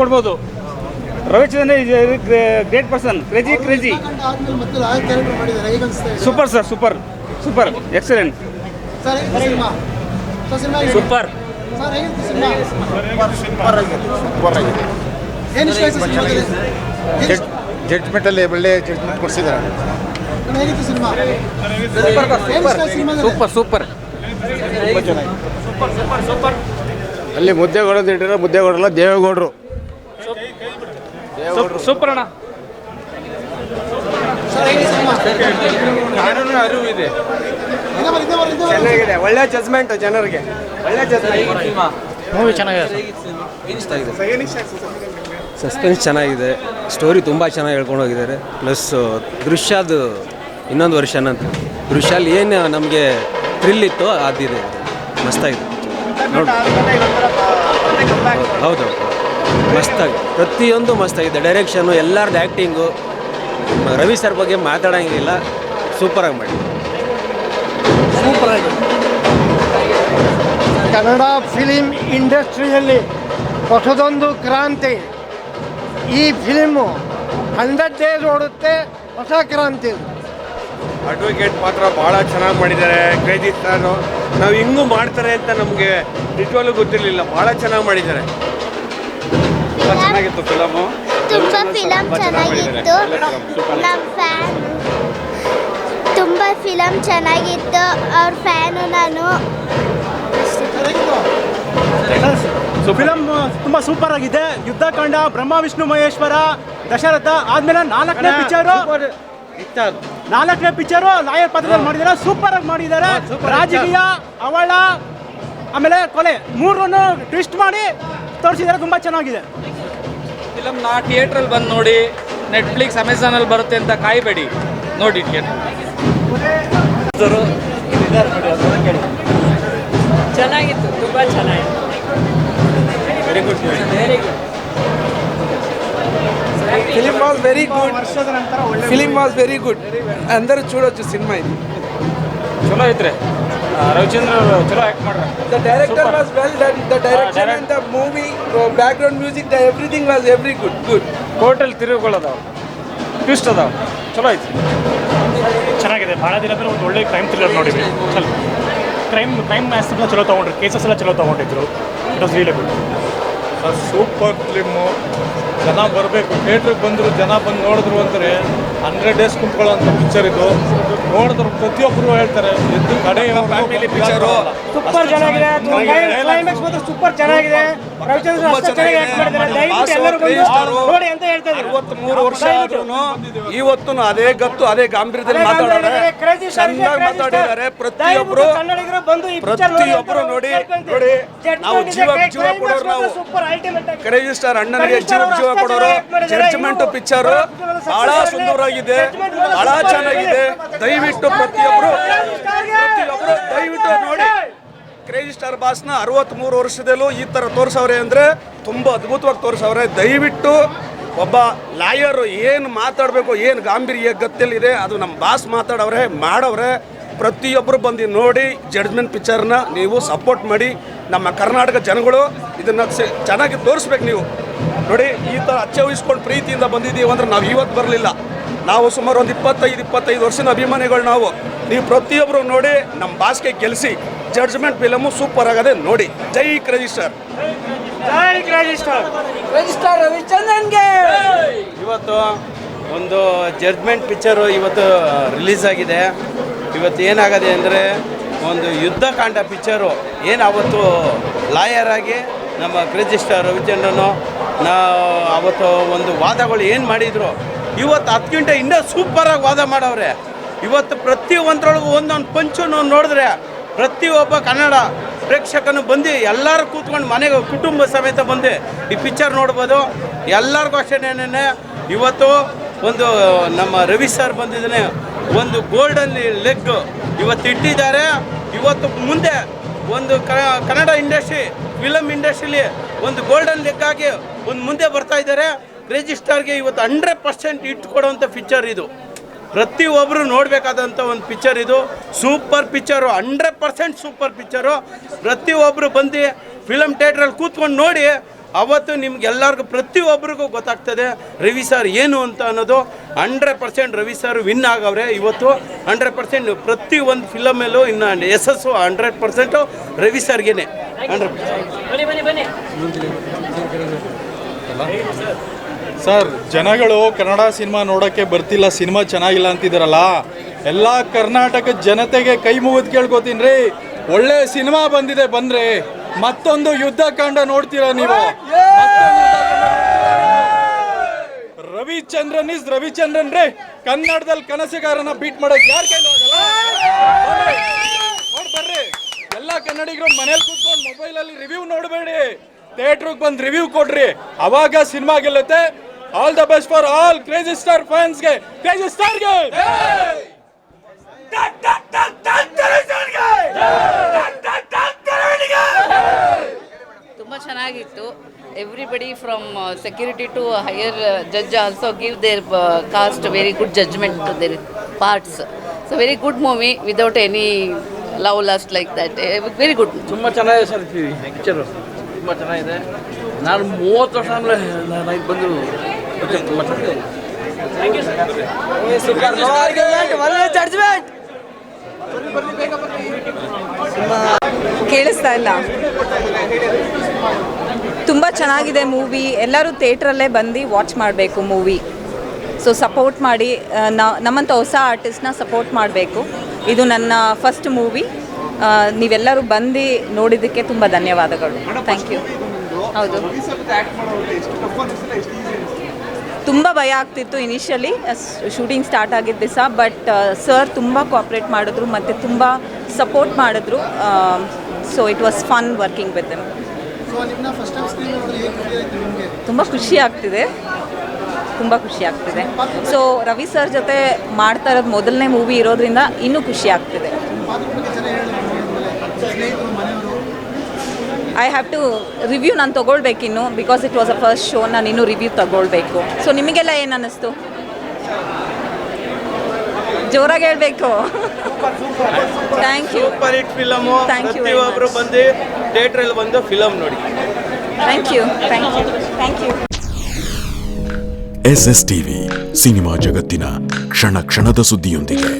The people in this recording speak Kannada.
ಕೊಡ್ಬೋದು. Ravichandran is great person, crazy. Super sir, super excellent. Super. ಜಡ್ಜ್ಮೆಂಟಲ್ಲಿ ಒಳ್ಳೆ ಜಡ್ಜ್ಮೆಂಟ್ ಕೊಡಿಸಿದ್ದಾರೆ. ಸೂಪರ್. ಅಲ್ಲಿ ಮುದ್ದೆಗೌಡರು ಇಟ್ಟಿರೋ ಮುದ್ದೆಗೌಡರಲ್ಲ, ದೇವೇಗೌಡರು. ಸೂಪರ್ ಅಣ್ಣ. ಕಾನೂನು ಅರಿವು ಇದೆ, ಚೆನ್ನಾಗಿದೆ, ಒಳ್ಳೆ ಜಡ್ಜ್ಮೆಂಟ್ ಜನರಿಗೆ, ಒಳ್ಳೆ ಜಡ್ಜ್ಮೆಂಟ್. ಮೂವಿ ಚೆನ್ನಾಗಿದೆ. ಸಸ್ಪೆನ್ಸ್ ಚೆನ್ನಾಗಿದೆ, ಸ್ಟೋರಿ ತುಂಬ ಚೆನ್ನಾಗಿ ಹೇಳ್ಕೊಂಡು ಹೋಗಿದ್ದಾರೆ. ಪ್ಲಸ್ ದೃಶ್ಯದು ಇನ್ನೊಂದು ವರ್ಷನ್ ಅಂತ ದೃಶ್ಯಲ್ಲಿ ಏನು ನಮಗೆ ಥ್ರಿಲ್ ಇತ್ತು ಅದಿದೆ, ಮಸ್ತಾಗಿದೆ ನೋಡಿ. ಹೌದು, ಮಸ್ತಾಗಿ ಪ್ರತಿಯೊಂದು ಮಸ್ತಾಗಿದೆ. ಡೈರೆಕ್ಷನು, ಎಲ್ಲರದ್ದು ಆ್ಯಕ್ಟಿಂಗು. ರವಿ ಸರ್ ಬಗ್ಗೆ ಮಾತಾಡೋಂಗಿಲ್ಲ, ಸೂಪರಾಗಿ ಮಾಡಿ. ಕನ್ನಡ ಫಿಲಿಮ್ ಇಂಡಸ್ಟ್ರಿಯಲ್ಲಿ ಹೊಸದೊಂದು ಕ್ರಾಂತಿ. ಈ ಫಿಲಿಮು 100 ಡೇಸ್ ಓಡುತ್ತೆ, ಹೊಸ ಕ್ರಾಂತಿ. ಅಡ್ವೊಕೇಟ್ ಪಾತ್ರ ಭಾಳ ಚೆನ್ನಾಗಿ ಮಾಡಿದ್ದಾರೆ ಕ್ರೇಜಿ ಸ್ಟಾರ್. ನಾವು ಹಿಂಗೂ ಮಾಡ್ತಾರೆ ಅಂತ ನಮಗೆ ನಿಜವಾಗ್ಲೂ ಗೊತ್ತಿರಲಿಲ್ಲ, ಭಾಳ ಚೆನ್ನಾಗಿ ಮಾಡಿದ್ದಾರೆ. ತುಂಬ ಚೆನ್ನಾಗಿತ್ತು ಫಿಲಮು, ತುಂಬ ಫಿಲಮ್ ಚೆನ್ನಾಗಿತ್ತು. ನಮ್ಮ ಫ್ಯಾನ್, ತುಂಬ ಫಿಲಮ್ ಚೆನ್ನಾಗಿತ್ತು, ಅವ್ರ ಫ್ಯಾನು ನಾನು. ಫಿಲಮ್ ತುಂಬ ಸೂಪರ್ ಆಗಿದೆ. ಯುದ್ಧಕಾಂಡ, ಬ್ರಹ್ಮ ವಿಷ್ಣು ಮಹೇಶ್ವರ, ದಶರಥ ಆದ್ಮೇಲೆ 4ನೇ ಪಿಕ್ಚರು ಲಾಯರ್ ಪಾತ್ರದಲ್ಲಿ ಮಾಡಿದ್ದಾರೆ. ಸೂಪರ್ ಆಗಿ ಮಾಡಿದ್ದಾರೆ. ರಾಜಕೀಯ, ಅವಳ, ಆಮೇಲೆ ಕೊಲೆ, ಮೂರನ್ನು ಟ್ವಿಸ್ಟ್ ಮಾಡಿ ತೋರಿಸಿದ್ದಾರೆ. ತುಂಬ ಚೆನ್ನಾಗಿದೆ ಫಿಲಮ್ನ ಥಿಯೇಟ್ರಲ್ಲಿ ಬಂದು ನೋಡಿ. ನೆಟ್ಫ್ಲಿಕ್ಸ್, ಅಮೆಝಾನಲ್ಲಿ ಬರುತ್ತೆ ಅಂತ ಕಾಯಬೇಡಿ, ನೋಡಿ ಥಿಯೇಟ್ರ್. ಚೆನ್ನಾಗಿತ್ತು, ತುಂಬ ಚೆನ್ನಾಗಿತ್ತು. Very good. Film was very good. Film was very good. అందరూ చూడొచ్చు సినిమా ఇది. ಚಲೋ ಐತ್ರಿ. ರವಿಚಂದ್ರ ಚಲೋ ಆ್ಯಕ್ಟ್ ಮಾಡ್ರಿ. The director was well done. The direction and the movie, background music, everything was very good. ಕೋರ್ಟಲ್ಲಿ ತಿರುಗುಗಳದಾವ, ಟ್ವಿಸ್ಟ್ ಅದಾವ, ಚಲೋ ಐತಿ. ಚೆನ್ನಾಗಿದೆ. ಭಾಳ ದಿನ ಮೇಲೆ ಒಂದು ಒಳ್ಳೆ ಕ್ರೈಮ್ ಥ್ರಿಲ್ಲರ್ ನೋಡಿದ್ವಿ. ಕ್ರೈಮ್ ಮ್ಯಾಸ್ನ ಚಲೋ ತೊಗೊಂಡ್ರು, ಕೇಸಸ್ ಎಲ್ಲ ಚಲೋ ತೊಗೊಂಡಿದ್ರು. It was really good. Super film. ಜನ ಬರಬೇಕು, ಥಿಯೇಟ್ರಿಗೆ ಬಂದರು, ಜನ ಬಂದು ನೋಡಿದ್ರು ಅಂದರೆ 100 ಡೇಸ್ ಕುಂತ್ಕೊಳ್ಳೋಂಥ ಪಿಕ್ಚರ್ ಇದು. ನೋಡಿದ್ರು ಪ್ರತಿಯೊಬ್ಬರು ಹೇಳ್ತಾರೆ, ಎದ್ದು ಕಡೆ ಪಿಕ್ಚರು ಸೂಪರ್ ಚೆನ್ನಾಗಿದೆ. ಕ್ಲೈಮ್ಯಾಕ್ಸ್ ಮಾತ್ರ ಸೂಪರ್ ಚೆನ್ನಾಗಿದೆ. ರವಿಚಂದ್ರ ಚೆನ್ನಾಗಿ ಆಕ್ಟ್ ಮಾಡಿದ್ದಾರೆ. ದಯವಿಟ್ಟು ಎಲ್ಲರೂ ಬಂದು ನೋಡಿ ಅಂತ ಹೇಳ್ತಾ ಇದ್ದೀನಿ. 63 ವರ್ಷ ಆದ್ರೂ ಇವತ್ತು ಅದೇ ಗತ್ತು, ಅದೇ ಗಾಂಭೀರ್ಯದಲ್ಲಿ ಮಾತಾಡಿದ್ದಾರೆ, ಚೆನ್ನಾಗಿ ಮಾತಾಡಿದ್ದಾರೆ. ಪ್ರತಿಯೊಬ್ಬರು ನೋಡಿ ನಾವು ಜೀವ ಕೊಡೋರು, ನಾವು ಕ್ರೇಜಿ ಸ್ಟಾರ್ ಅಣ್ಣನಿಗೆ ಜೀವ ಕೊಡೋರು. ಜಡ್ಜ್ಮೆಂಟ್ ಪಿಕ್ಚರು ಬಹಳ ಸುಂದರವಾಗಿದೆ, ಬಹಳ ಚೆನ್ನಾಗಿದೆ. ದಯವಿಟ್ಟು ಪ್ರತಿಯೊಬ್ಬರು ದಯವಿಟ್ಟು ನೋಡಿ. ಕ್ರೇಜಿ ಸ್ಟಾರ್ ಬಾಸ್ನ 63 ವರ್ಷದಲ್ಲೂ ಈ ಥರ ತೋರಿಸವ್ರೆ ಅಂದರೆ ತುಂಬ ಅದ್ಭುತವಾಗಿ ತೋರಿಸವ್ರೆ. ದಯವಿಟ್ಟು ಒಬ್ಬ ಲಾಯರು ಏನು ಮಾತಾಡಬೇಕು, ಏನು ಗಾಂಭೀರ್ಯ ಗತ್ತಲ್ಲಿದೆ, ಅದು ನಮ್ಮ ಬಾಸ್ ಮಾತಾಡವ್ರೆ, ಮಾಡವ್ರೆ. ಪ್ರತಿಯೊಬ್ಬರು ಬಂದು ನೋಡಿ ಜಡ್ಜ್ಮೆಂಟ್ ಪಿಕ್ಚರ್ನ ನೀವು ಸಪೋರ್ಟ್ ಮಾಡಿ. ನಮ್ಮ ಕರ್ನಾಟಕ ಜನಗಳು ಇದನ್ನು ಚೆನ್ನಾಗಿ ತೋರಿಸ್ಬೇಕು. ನೀವು ನೋಡಿ, ಈ ಥರ ಅಚ್ಚೆ ವಹಿಸ್ಕೊಂಡು ಪ್ರೀತಿಯಿಂದ ಬಂದಿದ್ದೀವಿ ಅಂದ್ರೆ ನಾವು ಇವತ್ತು ಬರಲಿಲ್ಲ. ನಾವು ಸುಮಾರು ಒಂದು 25 ವರ್ಷದ ಅಭಿಮಾನಿಗಳು ನಾವು. ನೀವು ಪ್ರತಿಯೊಬ್ಬರು ನೋಡಿ ನಮ್ಮ ಬಾಸ್ಗೆ ಗೆಲ್ಲಿಸಿ. ಜಡ್ಜ್ಮೆಂಟ್ ಫಿಲಮು ಸೂಪರ್ ಆಗದೆ ನೋಡಿ. ಜೈ ಕ್ರೇಜಿ ಸ್ಟಾರ್. ರವಿಚಂದ್ರನ್ಗೆ ಇವತ್ತು ಒಂದು ಜಡ್ಜ್ಮೆಂಟ್ ಪಿಕ್ಚರು ಇವತ್ತು ರಿಲೀಸ್ ಆಗಿದೆ. ಇವತ್ತು ಏನಾಗಿದೆ ಅಂದರೆ ಒಂದು ಯುದ್ಧಕಾಂಡ ಪಿಕ್ಚರು. ಏನು ಅವತ್ತು ಲಾಯರ್ ಆಗಿ ನಮ್ಮ ಕ್ರೇಜಿ ಸ್ಟಾರ್ ರವಿಚಂದ್ರನು ಅವತ್ತು ಒಂದು ವಾದಗಳು ಏನು ಮಾಡಿದರು, ಇವತ್ತು 10 ಗಂಟೆ ಇನ್ನೂ ಸೂಪರಾಗಿ ವಾದ ಮಾಡವ್ರೆ. ಇವತ್ತು ಪ್ರತಿಯೊಂದರೊಳಗೂ ಒಂದೊಂದು ಪಂಚನ್ನು ನೋಡಿದ್ರೆ ಪ್ರತಿಯೊಬ್ಬ ಕನ್ನಡ ಪ್ರೇಕ್ಷಕನು ಬಂದು ಎಲ್ಲರೂ ಕೂತ್ಕೊಂಡು ಮನೆಗೆ ಕುಟುಂಬ ಸಮೇತ ಬಂದು ಈ ಪಿಕ್ಚರ್ ನೋಡ್ಬೋದು. ಎಲ್ಲರಿಗೂ ಅಷ್ಟೇನೇನೆ. ಇವತ್ತು ಒಂದು ನಮ್ಮ ರವಿ ಸರ್ ಬಂದಿದ್ದಾನೆ, ಒಂದು ಗೋಲ್ಡನ್ ಲೆಗ್ ಇವತ್ತು ಇಟ್ಟಿದ್ದಾರೆ. ಇವತ್ತು ಮುಂದೆ ಒಂದು ಕನ್ನಡ ಇಂಡಸ್ಟ್ರಿ, ಫಿಲಮ್ ಇಂಡಸ್ಟ್ರಿಲಿ ಒಂದು ಗೋಲ್ಡನ್ ಲೆಗ್ ಆಗಿ ಒಂದು ಮುಂದೆ ಬರ್ತಾ ಇದ್ದಾರೆ. ಕ್ರೇಜಿ ಸ್ಟಾರ್ಗೆ ಇವತ್ತು 100% ಇಟ್ಟು ಕೊಡುವಂಥ ಪಿಕ್ಚರ್ ಇದು. ಪ್ರತಿಯೊಬ್ಬರು ನೋಡಬೇಕಾದಂಥ ಒಂದು ಪಿಕ್ಚರ್ ಇದು. Super picture, 100% super picture. ಪ್ರತಿಯೊಬ್ಬರು ಬಂದು ಫಿಲಮ್ ಥಿಯೇಟ್ರಲ್ಲಿ ಕೂತ್ಕೊಂಡು ನೋಡಿ. ಅವತ್ತು ನಿಮ್ಗೆಲ್ಲರಿಗೂ ಪ್ರತಿಯೊಬ್ಬರಿಗೂ ಗೊತ್ತಾಗ್ತದೆ ರವಿ ಸರ್ ಏನು ಅಂತ ಅನ್ನೋದು. 100% ರವಿ ಸರ್ ವಿನ್ ಆಗವ್ರೆ ಇವತ್ತು. 100% ಪ್ರತಿ ಒಂದು ಫಿಲಮಲ್ಲೂ ಇನ್ನು ಯಶಸ್ಸು 100% ರವಿ ಸರ್ಗೇನೆ. 100%. ಸರ್, ಜನಗಳು ಕನ್ನಡ ಸಿನಿಮಾ ನೋಡೋಕ್ಕೆ ಬರ್ತಿಲ್ಲ, ಸಿನಿಮಾ ಚೆನ್ನಾಗಿಲ್ಲ ಅಂತಿದ್ದಾರಲ್ಲ, ಎಲ್ಲ ಕರ್ನಾಟಕದ ಜನತೆಗೆ ಕೈ ಮುಗಿದು ಕೇಳ್ಕೊತೀನಿ ರೀ, ಒಳ್ಳೆ ಸಿನಿಮಾ ಬಂದಿದೆ, ಬಂದ್ರೆ ಮತ್ತೊಂದು ಯುದ್ಧ ಕಾಂಡ ನೋಡ್ತೀರಾ ನೀವು. ರವಿಚಂದ್ರನ್ ಇಸ್ ರವಿಚಂದ್ರನ್ ರೀ. ಕನ್ನಡದಲ್ಲಿ ಕನಸುಗಾರನ ಬೀಟ್ ಮಾಡಕ್ ಯಾರ ಕೈಲೂ ಆಗಲ್ಲ. ಬರ್ರಿ, ಎಲ್ಲ ಕನ್ನಡಿಗರು ಮನೇಲಿ ಕೂತ್ಕೊಂಡು ಮೊಬೈಲಲ್ಲಿ ರಿವ್ಯೂ ನೋಡಬೇಡಿ, ಥಿಯೇಟ್ರಿಗೆ ಬಂದು ರಿವ್ಯೂ ಕೊಡ್ರಿ, ಅವಾಗ ಸಿನಿಮಾ ಗೆಲ್ಲುತ್ತೆ. All the best for all crazy star ಫ್ಯಾನ್ಸ್ಗೆ. ಕ್ರೇಜಿ ಸ್ಟಾರ್ಗೆ ತುಂಬ ಚೆನ್ನಾಗಿತ್ತು. Everybody from security to higher judge also give their cast very good judgement to their parts. So very good movie without any love lost like that. Very good. ತುಂಬ ಚೆನ್ನಾಗಿದೆ ಸರ್ ಪಿಕ್ಚರು, ತುಂಬ ಚೆನ್ನಾಗಿದೆ. ನಾನು 30 ವರ್ಷ ಆಮೇಲೆ ನೈಟ್ ಬಂದು ತುಂಬ ಚೆನ್ನಾಗಿದೆ. ಕೇಳಿಸ್ತಾ ಇಲ್ಲ. ತುಂಬ ಚೆನ್ನಾಗಿದೆ ಮೂವಿ. ಎಲ್ಲರೂ ಥಿಯೇಟ್ರಲ್ಲೇ ಬಂದು ವಾಚ್ ಮಾಡಬೇಕು ಮೂವಿ. ಸೊ ಸಪೋರ್ಟ್ ಮಾಡಿ, ನಮ್ಮಂಥ ಹೊಸ ಆರ್ಟಿಸ್ಟ್ನ ಸಪೋರ್ಟ್ ಮಾಡಬೇಕು. ಇದು ನನ್ನ ಫಸ್ಟ್ ಮೂವಿ. ನೀವೆಲ್ಲರೂ ಬಂದು ನೋಡಿದ್ದಕ್ಕೆ ತುಂಬ ಧನ್ಯವಾದಗಳು. Thank you. ಹೌದು, ತುಂಬ ಭಯ ಆಗ್ತಿತ್ತು ಇನಿಷಿಯಲಿ ಶೂಟಿಂಗ್ ಸ್ಟಾರ್ಟ್ ಆಗಿದ್ದ ದಿವಸ. ಬಟ್ ಸರ್ ತುಂಬ ಕೋಆಪ್ರೇಟ್ ಮಾಡಿದ್ರು ಮತ್ತು ತುಂಬ ಸಪೋರ್ಟ್ ಮಾಡಿದ್ರು. So it was fun working with them. ತುಂಬ ಖುಷಿ ಆಗ್ತಿದೆ, ತುಂಬ ಖುಷಿ ಆಗ್ತಿದೆ. ಸೊ ರವಿ ಸರ್ ಜೊತೆ ಮಾಡ್ತಾ ಇರೋದು ಮೊದಲನೇ ಮೂವಿ ಇರೋದ್ರಿಂದ ಇನ್ನೂ ಖುಷಿ ಆಗ್ತಿದೆ. ಐ ಹ್ಯಾವ್ ಟು ರಿವ್ಯೂ ನಾನು ತೊಗೊಳ್ಬೇಕಿನ್ನು, because it was a first show. ನಾನು ಇನ್ನೂ ರಿವ್ಯೂ ತೊಗೊಳ್ಬೇಕು. ಸೊ ನಿಮಗೆಲ್ಲ ಏನು ಅನ್ನಿಸ್ತು? ಜೋರಾಗಿ ಹೇಳಬೇಕು. Thank you. Super hit film. Thank you. ಪ್ರತಿಯೊಬ್ಬರು ಬಂದು ಥಿಯೇಟ್ರಲ್ಲಿ ಬಂದು ಫಿಲಮ್ ನೋಡಿ. Thank you, thank you, thank you. SS TV, cinema ಜಗತ್ತಿನ ಕ್ಷಣ ಕ್ಷಣದ ಸುದ್ದಿಯೊಂದಿಗೆ.